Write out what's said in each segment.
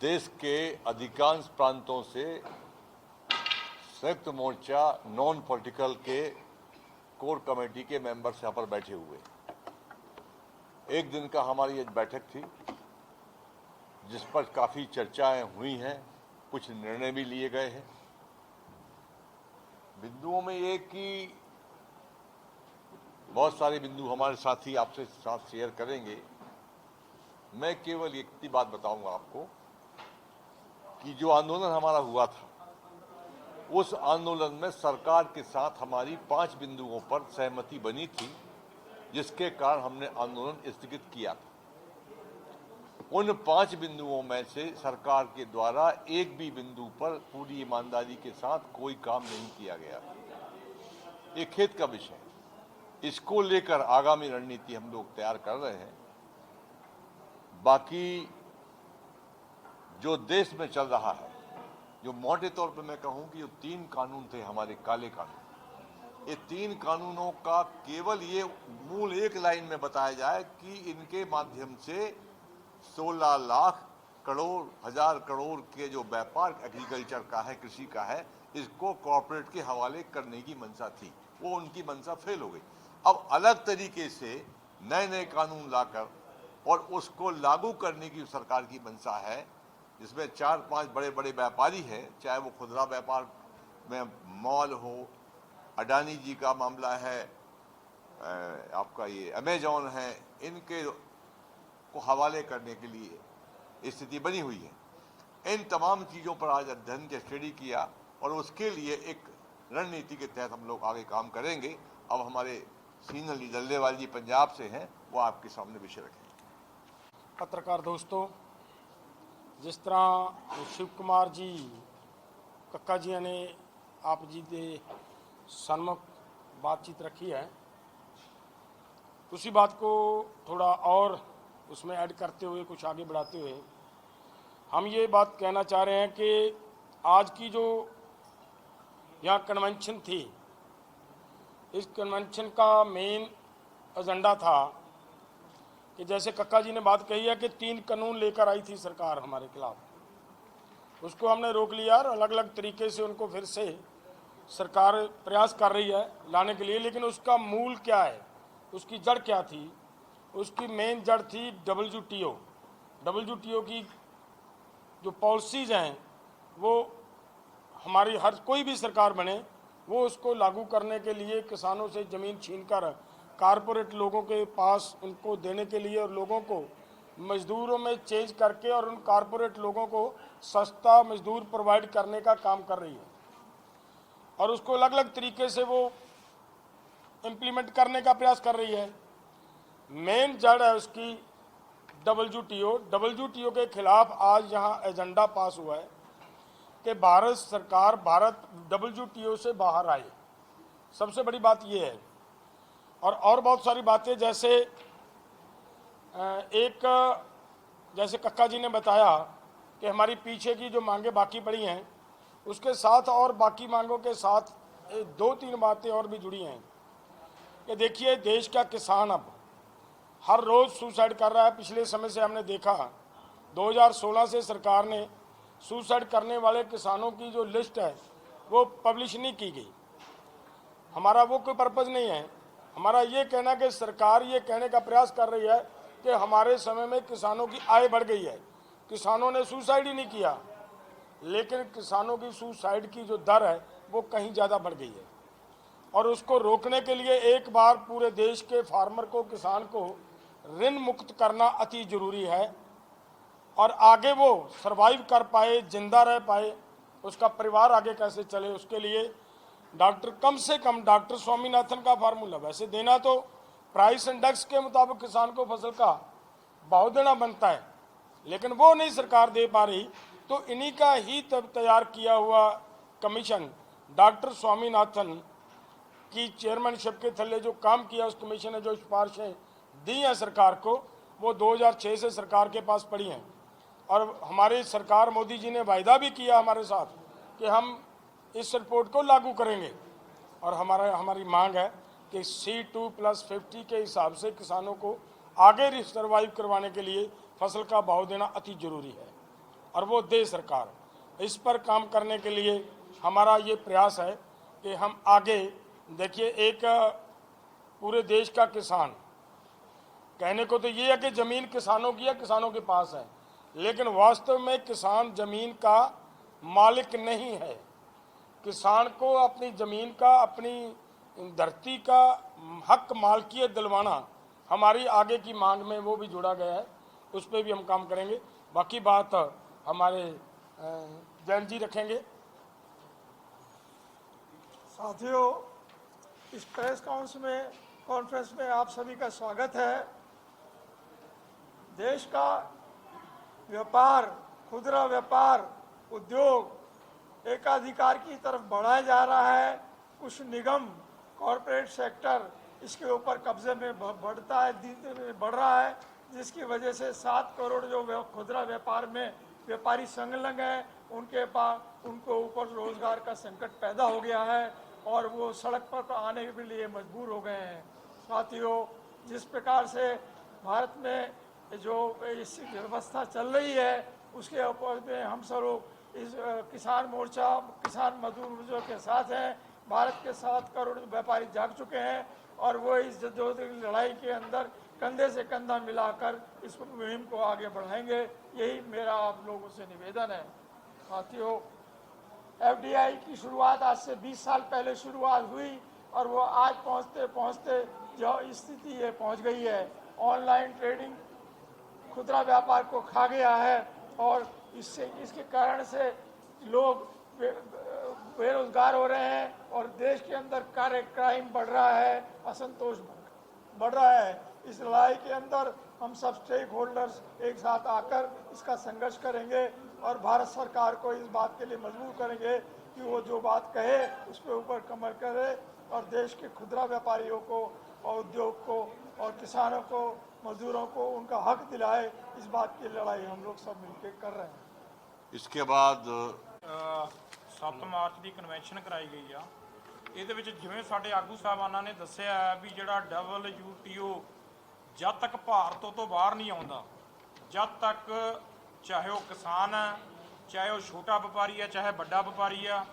देश के अधिकांश प्रांतों से संयुक्त मोर्चा नॉन पॉलिटिकल के कोर कमेटी के मेंबर्स यहाँ पर बैठे हुए। एक दिन का हमारी एक बैठक थी जिस पर काफ़ी चर्चाएं हुई हैं, कुछ निर्णय भी लिए गए हैं। बिंदुओं में ये कि बहुत सारे बिंदु हमारे साथी आपसे साथ शेयर करेंगे। मैं केवल एक बात बताऊंगा आपको कि जो आंदोलन हमारा हुआ था, उस आंदोलन में सरकार के साथ हमारी 5 बिंदुओं पर सहमति बनी थी, जिसके कारण हमने आंदोलन स्थगित किया था। उन 5 बिंदुओं में से सरकार के द्वारा एक भी बिंदु पर पूरी ईमानदारी के साथ कोई काम नहीं किया गया। ये खेद का विषय है। इसको लेकर आगामी रणनीति हम लोग तैयार कर रहे हैं। बाकी जो देश में चल रहा है, जो मोटे तौर पर मैं कहूं कि जो 3 कानून थे हमारे काले कानून, ये 3 कानूनों का केवल ये मूल एक लाइन में बताया जाए कि इनके माध्यम से 16 लाख करोड़ हजार करोड़ के जो व्यापार एग्रीकल्चर का है, कृषि का है, इसको कॉर्पोरेट के हवाले करने की मंशा थी। वो उनकी मंशा फेल हो गई। अब अलग तरीके से नए नए कानून लाकर और उसको लागू करने की सरकार की मंशा है, जिसमें 4-5 बड़े बड़े व्यापारी हैं, चाहे वो खुदरा व्यापार में मॉल हो, अडानी जी का मामला है, आपका ये अमेजॉन है, इनके को हवाले करने के लिए स्थिति बनी हुई है। इन तमाम चीज़ों पर आज अध्ययन के स्टडी किया और उसके लिए एक रणनीति के तहत हम लोग आगे काम करेंगे। अब हमारे सीनियर लीडर डल्लेवाल जी पंजाब से हैं, वो आपके सामने विषय रखेंगे। पत्रकार दोस्तों, जिस तरह शिव कुमार जी कक्का जी ने आप जी के सन्मुख बातचीत रखी है, उसी बात को थोड़ा और उसमें ऐड करते हुए, कुछ आगे बढ़ाते हुए हम ये बात कहना चाह रहे हैं कि आज की जो यहाँ कन्वेंशन थी, इस कन्वेंशन का मेन एजेंडा था कि जैसे कक्का जी ने बात कही है कि 3 कानून लेकर आई थी सरकार हमारे खिलाफ, उसको हमने रोक लिया और अलग अलग तरीके से उनको फिर से सरकार प्रयास कर रही है लाने के लिए। लेकिन उसका मूल क्या है, उसकी जड़ क्या थी? उसकी मेन जड़ थी WTO की जो पॉलिसीज़ हैं, वो हमारी हर कोई भी सरकार बने वो उसको लागू करने के लिए किसानों से ज़मीन छीनकर कारपोरेट लोगों के पास उनको देने के लिए और लोगों को मजदूरों में चेंज करके और उन कारपोरेट लोगों को सस्ता मजदूर प्रोवाइड करने का काम कर रही है और उसको अलग अलग तरीके से वो इम्प्लीमेंट करने का प्रयास कर रही है। मेन जड़ है उसकी WTO के खिलाफ आज यहाँ एजेंडा पास हुआ है कि भारत सरकार WTO से बाहर आए। सबसे बड़ी बात ये है और बहुत सारी बातें, जैसे कक्का जी ने बताया कि हमारी पीछे की जो मांगे बाकी पड़ी हैं, उसके साथ और बाकी मांगों के साथ 2-3 बातें और भी जुड़ी हैं कि देखिए, देश का किसान अब हर रोज़ सुसाइड कर रहा है। पिछले समय से हमने देखा 2016 से सरकार ने सुसाइड करने वाले किसानों की जो लिस्ट है वो पब्लिश नहीं की गई। हमारा वो कोई पर्पज़ नहीं है। हमारा ये कहना कि सरकार ये कहने का प्रयास कर रही है कि हमारे समय में किसानों की आय बढ़ गई है, किसानों ने सुसाइड ही नहीं किया, लेकिन किसानों की सुसाइड की जो दर है वो कहीं ज़्यादा बढ़ गई है। और उसको रोकने के लिए एक बार पूरे देश के फार्मर को, किसान को ऋण मुक्त करना अति ज़रूरी है और आगे वो सरवाइव कर पाए, जिंदा रह पाए, उसका परिवार आगे कैसे चले, उसके लिए कम से कम डॉक्टर स्वामीनाथन का फार्मूला वैसे देना तो प्राइस इंडेक्स के मुताबिक किसान को फसल का भाव देना बनता है, लेकिन वो नहीं सरकार दे पा रही। तो इन्हीं का ही तब तैयार किया हुआ कमीशन, डॉक्टर स्वामीनाथन की चेयरमैनशिप के थल्ले जो काम किया, उस कमीशन ने जो सिफारिशें दी हैं सरकार को, वो 2006 से सरकार के पास पड़ी हैं। और हमारी सरकार, मोदी जी ने वायदा भी किया हमारे साथ कि हम इस रिपोर्ट को लागू करेंगे और हमारी मांग है कि C2+50 के हिसाब से किसानों को आगे सर्वाइव करवाने के लिए फसल का भाव देना अति जरूरी है। और वो दे सरकार। इस पर काम करने के लिए हमारा ये प्रयास है कि हम आगे देखिए, एक पूरे देश का किसान, कहने को तो ये है कि ज़मीन किसानों की है, किसानों के पास है, लेकिन वास्तव में किसान ज़मीन का मालिक नहीं है। किसान को अपनी ज़मीन का, अपनी धरती का हक मालकियत दिलवाना हमारी आगे की मांग में वो भी जुड़ा गया है, उस पर भी हम काम करेंगे। बाकी बात हमारे जैन जी रखेंगे। साथियों, इस प्रेस कॉन्फ्रेंस में आप सभी का स्वागत है। देश का व्यापार, खुदरा व्यापार, उद्योग एकाधिकार की तरफ बढ़ाया जा रहा है। कुछ निगम, कॉरपोरेट सेक्टर इसके ऊपर कब्जे में बढ़ता है, बढ़ रहा है, जिसकी वजह से 7 करोड़ जो खुदरा व्यापार में व्यापारी संलग्न हैं, उनको ऊपर रोजगार का संकट पैदा हो गया है और वो सड़क पर आने के लिए मजबूर हो गए हैं। साथियों, जिस प्रकार से भारत में जो इस व्यवस्था चल रही है, उसके ऊपर में हम सब लोग इस किसान मोर्चा, किसान मजदूर मोर्चा के साथ हैं। भारत के 7 करोड़ व्यापारी जाग चुके हैं और वो इस लड़ाई के अंदर कंधे से कंधा मिलाकर इस मुहिम को आगे बढ़ाएंगे। यही मेरा आप लोगों से निवेदन है। साथियों, एफडीआई की शुरुआत आज से 20 साल पहले शुरुआत हुई और वो आज पहुंचते पहुंचते जो स्थिति ये पहुंच गई है, ऑनलाइन ट्रेडिंग खुदरा व्यापार को खा गया है और इसके कारण से लोग बेरोजगार हो रहे हैं और देश के अंदर क्राइम बढ़ रहा है, असंतोष बढ़ रहा है। इस लड़ाई के अंदर हम सब स्टेक होल्डर्स एक साथ आकर इसका संघर्ष करेंगे और भारत सरकार को इस बात के लिए मजबूर करेंगे कि वो जो बात कहे उस पर ऊपर कमर करे और देश के खुदरा व्यापारियों को और उद्योग को और किसानों को, मजदूरों को उनका हक दिलाए। इस बात की लड़ाई हम लोग सब मिलकर कर रहे हैं। इसके बाद 7 ਮਾਰਚ ਦੀ ਕਨਵੈਨਸ਼ਨ ਕਰਾਈ ਗਈ ਆ। ਇਹਦੇ ਵਿੱਚ ਜਿਵੇਂ ਸਾਡੇ ਆਗੂ ਸਾਹਿਬਾਨਾਂ ਨੇ ਦੱਸਿਆ ਵੀ ਜਿਹੜਾ WTO ਜਦ ਤੱਕ ਭਾਰਤ ਤੋਂ ਬਾਹਰ ਨਹੀਂ ਆਉਂਦਾ, ਜਦ ਤੱਕ ਚਾਹੇ ਉਹ ਕਿਸਾਨ ਹੈ, ਚਾਹੇ ਉਹ ਛੋਟਾ ਵਪਾਰੀ ਹੈ, ਚਾਹੇ ਵੱਡਾ ਵਪਾਰੀ ਆ,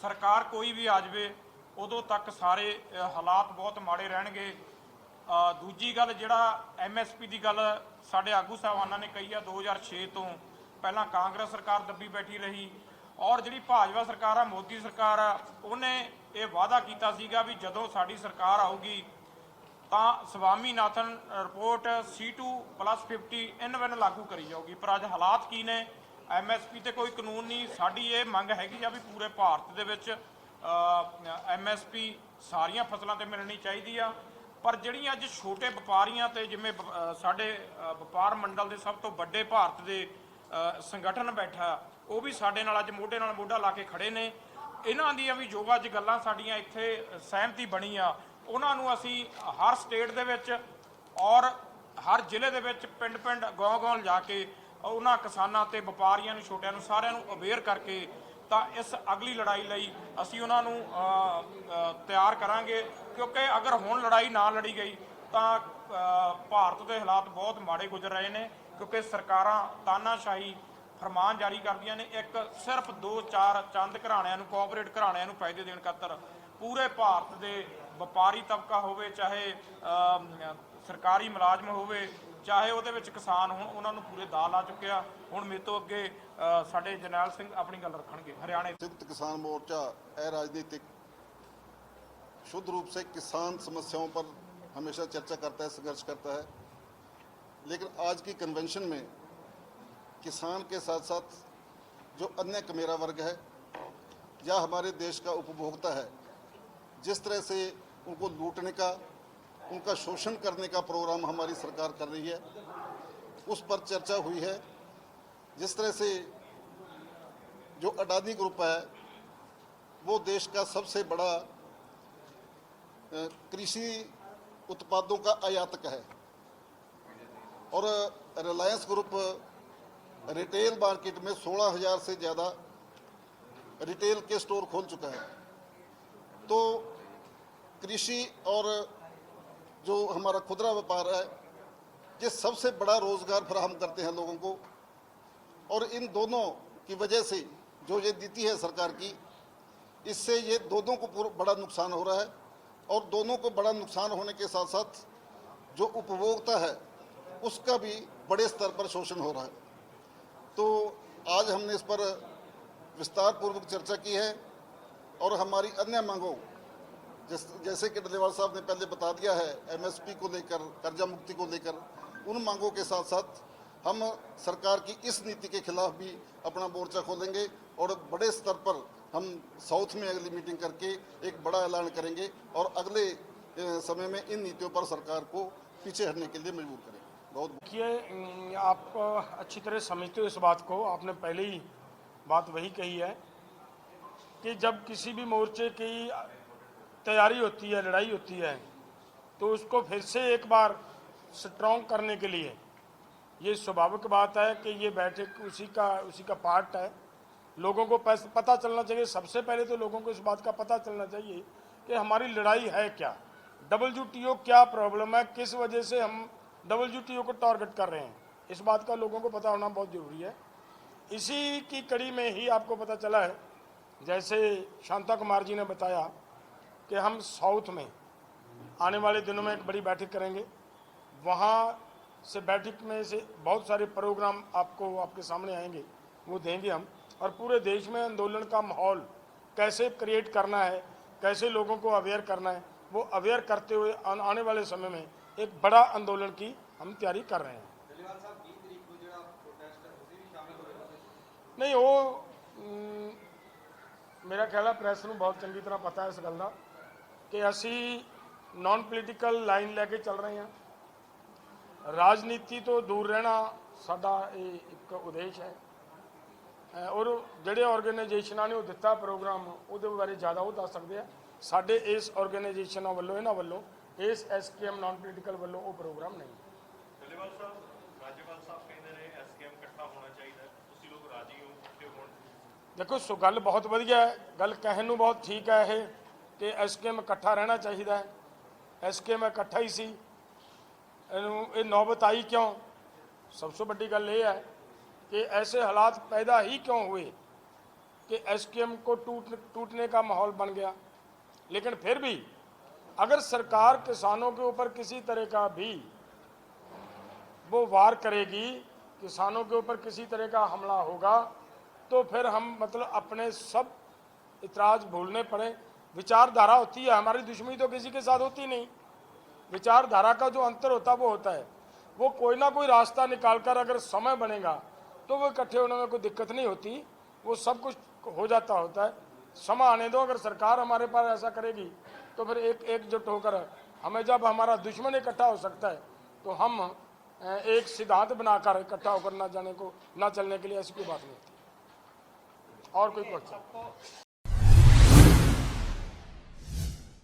ਸਰਕਾਰ ਕੋਈ ਵੀ ਆ ਜਾਵੇ, ਉਦੋਂ ਤੱਕ ਸਾਰੇ ਹਾਲਾਤ ਬਹੁਤ ਮਾੜੇ ਰਹਿਣਗੇ। ਦੂਜੀ ਗੱਲ, ਜਿਹੜਾ MSP ਦੀ ਗੱਲ ਸਾਡੇ ਆਗੂ ਸਾਹਿਬਾਨਾਂ ਨੇ ਕਹੀ ਆ, 2006 ਤੋਂ ਪਹਿਲਾਂ ਕਾਂਗਰਸ ਸਰਕਾਰ ਦੱਬੀ ਬੈਠੀ ਰਹੀ ਔਰ ਜਿਹੜੀ ਭਾਜਪਾ ਸਰਕਾਰ ਆ, ਮੋਦੀ ਸਰਕਾਰ ਆ, ਉਹਨੇ ਇਹ ਵਾਅਦਾ ਕੀਤਾ ਸੀਗਾ ਵੀ ਜਦੋਂ ਸਾਡੀ ਸਰਕਾਰ ਆਊਗੀ ਤਾਂ ਸਵਾਮੀਨਾਥਨ ਰਿਪੋਰਟ C2+50 ਇਨ ਲਾਗੂ ਕਰੀ ਜਾਊਗੀ। ਪਰ ਅੱਜ ਹਾਲਾਤ ਕੀ ਨੇ? MSP ਤੇ ਕੋਈ ਕਾਨੂੰਨ ਨਹੀਂ। ਸਾਡੀ ਇਹ ਮੰਗ ਹੈਗੀ ਆ ਵੀ ਪੂਰੇ ਭਾਰਤ ਦੇ ਵਿੱਚ MSP ਸਾਰੀਆਂ ਫਸਲਾਂ ਤੇ ਮਿਲਣੀ ਚਾਹੀਦੀ ਆ। ਪਰ ਜਿਹੜੀਆਂ ਅੱਜ ਛੋਟੇ ਵਪਾਰੀਆਂ ਤੇ ਜਿਵੇਂ ਸਾਡੇ ਵਪਾਰ ਮੰਡਲ ਦੇ ਸਭ ਤੋਂ ਵੱਡੇ ਭਾਰਤ ਦੇ ਸੰਗਠਨ ਬੈਠਾ, ਉਹ ਵੀ ਸਾਡੇ ਨਾਲ ਅੱਜ ਮੋਢੇ ਨਾਲ ਮੋਢਾ ਲਾ ਕੇ ਖੜੇ ਨੇ। ਇਹਨਾਂ ਦੀਆਂ ਵੀ ਜੋ ਅੱਜ ਗੱਲਾਂ ਸਾਡੀਆਂ ਇੱਥੇ ਸਹਿਮਤੀ ਬਣੀ ਆ, ਉਹਨਾਂ ਨੂੰ ਅਸੀਂ ਹਰ ਸਟੇਟ ਦੇ ਵਿੱਚ ਔਰ ਹਰ ਜ਼ਿਲ੍ਹੇ ਦੇ ਵਿੱਚ ਪਿੰਡ ਗਾਉਂ ਲਿਜਾ ਕੇ ਉਹਨਾਂ ਕਿਸਾਨਾਂ ਤੇ ਵਪਾਰੀਆਂ ਨੂੰ, ਛੋਟਿਆਂ ਨੂੰ, ਸਾਰਿਆਂ ਨੂੰ ਅਵੇਅਰ ਕਰਕੇ ਤਾਂ ਇਸ ਅਗਲੀ ਲੜਾਈ ਲਈ ਅਸੀਂ ਉਹਨਾਂ ਨੂੰ ਤਿਆਰ ਕਰਾਂਗੇ। ਕਿਉਂਕਿ ਅਗਰ ਹੁਣ ਲੜਾਈ ਨਾ ਲੜੀ ਗਈ ਤਾਂ ਭਾਰਤ ਦੇ ਹਾਲਾਤ ਬਹੁਤ ਮਾੜੇ ਗੁਜ਼ਰ ਰਹੇ ਨੇ। ਕਿਉਂਕਿ ਸਰਕਾਰਾਂ ਤਾਨਾਸ਼ਾਹੀ ਫਰਮਾਨ ਜਾਰੀ ਕਰਦੀਆਂ ਨੇ, ਇੱਕ ਸਿਰਫ 2-4 ਚੰਦ ਘਰਾਣਿਆਂ ਨੂੰ, ਕੋਆਪਰੇਟ ਘਰਾਣਿਆਂ ਨੂੰ ਫਾਇਦੇ ਦੇਣ ਖਾਤਰ ਪੂਰੇ ਭਾਰਤ ਦੇ ਵਪਾਰੀ ਤਬਕਾ ਹੋਵੇ, ਚਾਹੇ ਸਰਕਾਰੀ ਮੁਲਾਜ਼ਮ ਹੋਵੇ, ਚਾਹੇ ਉਹਦੇ ਵਿੱਚ ਕਿਸਾਨ ਹੋਣ, ਉਹਨਾਂ ਨੂੰ ਪੂਰੇ ਦਾਅ ਲਾ ਚੁੱਕਿਆ। ਹੁਣ ਮੇਰੇ ਤੋਂ ਅੱਗੇ ਸਾਡੇ ਜਰਨੈਲ ਸਿੰਘ ਆਪਣੀ ਗੱਲ ਰੱਖਣਗੇ। ਹਰਿਆਣੇ संयुक्त किसान मोर्चा अराजनीतिक शुद्ध रूप से किसान समस्याओं पर हमेशा चर्चा करता है, संघर्ष करता है, लेकिन आज की कन्वेंशन में किसान के साथ साथ जो अन्य कमेरा वर्ग है या हमारे देश का उपभोक्ता है, जिस तरह से उनको लूटने का, उनका शोषण करने का प्रोग्राम हमारी सरकार कर रही है, उस पर चर्चा हुई है। जिस तरह से जो अडानी ग्रुप है वो देश का सबसे बड़ा कृषि उत्पादों का आयातक है और रिलायंस ग्रुप रिटेल मार्केट में 16,000 से ज़्यादा रिटेल के स्टोर खोल चुका है। तो कृषि और जो हमारा खुदरा व्यापार है, ये सबसे बड़ा रोज़गार फराहम करते हैं लोगों को। और इन दोनों की वजह से जो ये नीति है सरकार की, इससे ये दोनों को बड़ा नुकसान हो रहा है। और दोनों को बड़ा नुकसान होने के साथ साथ जो उपभोक्ता है उसका भी बड़े स्तर पर शोषण हो रहा है। तो आज हमने इस पर विस्तार पूर्वक चर्चा की है और हमारी अन्य मांगों जैसे कि डलेवाल साहब ने पहले बता दिया है, एमएसपी को लेकर, कर्जा मुक्ति को लेकर, उन मांगों के साथ साथ हम सरकार की इस नीति के खिलाफ भी अपना मोर्चा खोलेंगे और बड़े स्तर पर हम साउथ में अगली मीटिंग करके एक बड़ा ऐलान करेंगे और अगले समय में इन नीतियों पर सरकार को पीछे हटने के लिए मजबूर करेंगे। बहुत देखिए, आप अच्छी तरह समझते हो इस बात को। आपने पहले ही बात वही कही है कि जब किसी भी मोर्चे की तैयारी होती है, लड़ाई होती है, तो उसको फिर से एक बार स्ट्रॉन्ग करने के लिए ये स्वाभाविक बात है कि ये बैठक उसी का पार्ट है। लोगों को पता चलना चाहिए, सबसे पहले तो लोगों को इस बात का पता चलना चाहिए कि हमारी लड़ाई है क्या, WTO क्या प्रॉब्लम है, किस वजह से हम WTO को टारगेट कर रहे हैं। इस बात का लोगों को पता होना बहुत ज़रूरी है। इसी की कड़ी में ही आपको पता चला है, जैसे शांता कुमार जी ने बताया कि हम साउथ में आने वाले दिनों में एक बड़ी बैठक करेंगे। वहाँ से बैठक में से बहुत सारे प्रोग्राम आपके सामने आएंगे, वो देंगे हम। और पूरे देश में आंदोलन का माहौल कैसे क्रिएट करना है, कैसे लोगों को अवेयर करना है, वो अवेयर करते हुए आने वाले समय में एक बड़ा आंदोलन की हम तैयारी कर रहे हैं। नहीं, वो मेरा ख्याल है प्रेस ਨੂੰ बहुत चंगी तरह पता है इस गल का कि ਅਸੀਂ नॉन पोलिटिकल लाइन लैके चल रहे हैं। राजनीति तो दूर रहना साडा एक उद्देश है। और ਜਿਹੜੇ ਆਰਗੇਨਾਈਜੇਸ਼ਨਾਂ ਨੇ ਉਹ ਦਿੱਤਾ ਪ੍ਰੋਗਰਾਮ, ਉਹਦੇ ਬਾਰੇ ਜ਼ਿਆਦਾ ਉਹ ਦੱਸ ਸਕਦੇ ਆ। ਸਾਡੇ ਇਸ ਆਰਗੇਨਾਈਜੇਸ਼ਨਾਂ ਵੱਲੋਂ, ਇਹਨਾਂ ਵੱਲੋਂ, ਇਸ SKM ਨॉन ਪੋਲੀਟੀਕਲ ਵੱਲੋਂ ਉਹ ਪ੍ਰੋਗਰਾਮ ਨਹੀਂ। ਡੱਲੇਵਾਲ ਸਾਹਿਬ, ਰਾਜੇਵਾਲ ਸਾਹਿਬ ਕਹਿੰਦੇ ਨੇ SKM ਇਕੱਠਾ ਹੋਣਾ ਚਾਹੀਦਾ, ਤੁਸੀਂ ਲੋਕ ਰਾਜੀ ਹੋ ਇਕੱਠੇ ਹੋਣ? ਦੇਖੋ, ਸੋ ਗੱਲ ਬਹੁਤ ਵਧੀਆ ਹੈ, ਗੱਲ ਕਹਿਣ ਨੂੰ ਬਹੁਤ ਠੀਕ ਹੈ ਇਹ ਕਿ SKM ਇਕੱਠਾ ਰਹਿਣਾ ਚਾਹੀਦਾ ਹੈ। SKM ਇਕੱਠਾ ਹੀ ਸੀ, ਇਹ ਨੌਬਤ आई क्यों? सबसे बड़ी गल ये है कि ऐसे हालात पैदा ही क्यों हुए कि SKM को टूटने का माहौल बन गया। लेकिन फिर भी अगर सरकार किसानों के ऊपर किसी तरह का भी वो वार करेगी, किसानों के ऊपर किसी तरह का हमला होगा, तो फिर हम मतलब अपने सब इतराज़ भूलने पड़े। विचारधारा होती है, हमारी दुश्मनी तो किसी के साथ होती नहीं। विचारधारा का जो अंतर होता है वो होता है, वो कोई ना कोई रास्ता निकाल कर अगर समय बनेगा तो वो इकट्ठे होने में कोई दिक्कत नहीं होती, वो सब कुछ हो जाता होता है। समय आने दो, अगर सरकार हमारे पास ऐसा करेगी तो फिर एकजुट होकर हमें, जब हमारा दुश्मन इकट्ठा हो सकता है तो हम एक सिद्धांत बनाकर इकट्ठा होकर ना चलने के लिए ऐसी कोई बात नहीं होती। और कोई क्वेश्चन?